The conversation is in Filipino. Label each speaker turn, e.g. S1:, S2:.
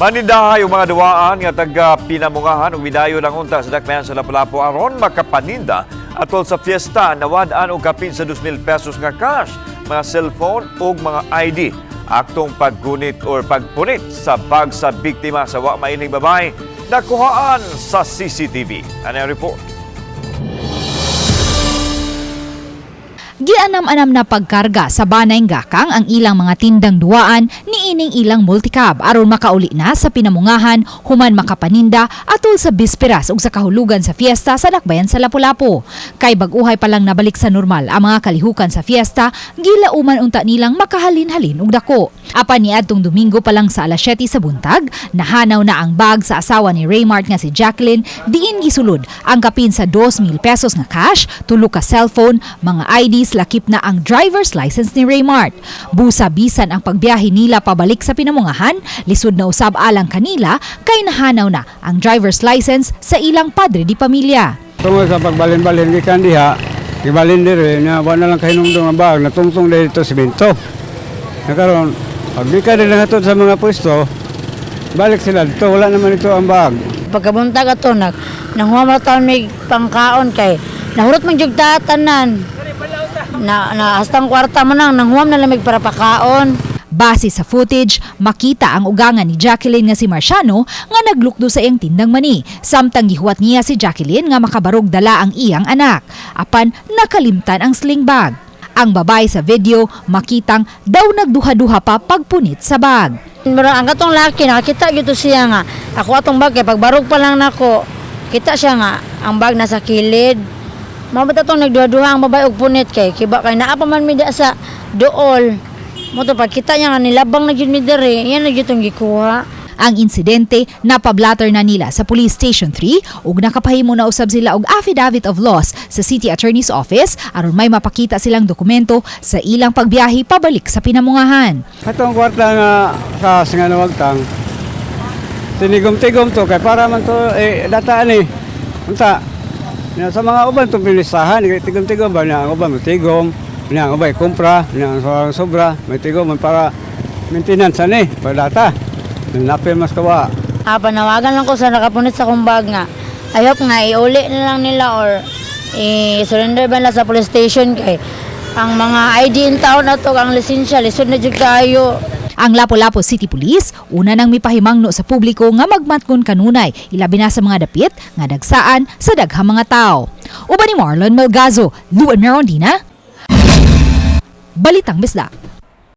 S1: Manindahay yung mga duwaan nga taga pinamungahan ug bidayo lang unta sa dakmayan sa Lapu-Lapu aron makapaninda atol sa fiesta nawad-an og kapin sa 2,000 pesos nga cash, mga cellphone ug mga ID. Aktong paggunit or pagpunit sa bag sa biktima sa wa mailing babae nakuhaan sa CCTV. Ano ang report?
S2: Gianam-anam na pagkarga sa banay gakang ang ilang mga tindang duwaan ni ining ilang multicab aron makauli na sa pinamungahan human makapaninda atol sa bisperas ug sa kahulugan sa fiesta sa dakbayan sa Lapu-Lapu. Kay bag-uhay pa lang nabalik sa normal ang mga kalihukan sa fiesta, gilauman unta nilang makahalin-halin og dako. Apan niadtong Domingo pa lang sa alas 7 sa buntag, nahanaw na ang bag sa asawa ni Raymart nga si Jacqueline, diin gisulod ang kapin sa 2,000 pesos nga cash, tulo ka cellphone, mga IDs, lakip na ang driver's license ni Raymart. Busa-bisan ang pagbiyahe nila pabalik sa pinamungahan, lisod na usab alang kanila kay nahanaw na ang driver's license sa ilang padre di pamilya.
S3: Tungod sa pagbalin-balin gikan diha, ibalin diri na wala lang kahinungdong ang bag, natungtong dito sa bento. Nakaroon, pag di ka rin nahatod sa mga pwesto, balik sila dito, wala naman ito ang bag.
S4: Pagkabuntag ato, nanghuwa taon may pangkaon kay nahurot mang jugtatanan. Na hastang kwarta mo nang nanghuwam na lamig para pakaon.
S2: Base sa footage, makita ang ugangan ni Jacqueline nga si Marciano nga naglukdo sa iyang tindang mani. Samtang gihuwat niya si Jacqueline nga makabarog dala ang iyang anak. Apan nakalimtan ang sling bag. Ang babae sa video makitang daw nagduha-duha pa pagpunit sa bag.
S4: Ang katong laki nakita gyud siya nga ako atong bag kay pagbarog pa lang nako. Kita siya nga ang bag nasa kilid. Mabot atong nagduha-duha ang babae og punit kay kiba kay naa pa man mi sa dool. Mo to pagkita niya nga nilabang na gyud mi diri, yan na gyud tong gikuha.
S2: Ang insidente napablatter na nila sa Police Station 3 ug nakapahimo na usab sila og affidavit of loss sa City Attorney's Office aron may mapakita silang dokumento sa ilang pagbiyahe pabalik sa pinamungahan.
S3: Atong kwarta nga sa singanawagtang, tinigom-tigom to kay para man to dataan unta. Sa mga uban itong pilisahan, tigom-tigom ba na ang uban matigom, na ang uban kumpra, na ang sobra, may tigom para maintenance para data. Napil mas kawa.
S4: Panawagan lang ko sa nakapunit sa kumbag nga. I hope nga iuli na lang nila or i-surrender ba nila sa police station kay ang mga ID in town na to, ang lisensya, lisod na jud kayo.
S2: Ang Lapu-Lapu City Police, una nang mipahimangno sa publiko nga magmatkon kanunay, ilabi na sa mga dapit nga dagsaan sa daghang mga tao. Uban ni Marlon Melgazo, Luan Merondina, Balitang Bisda.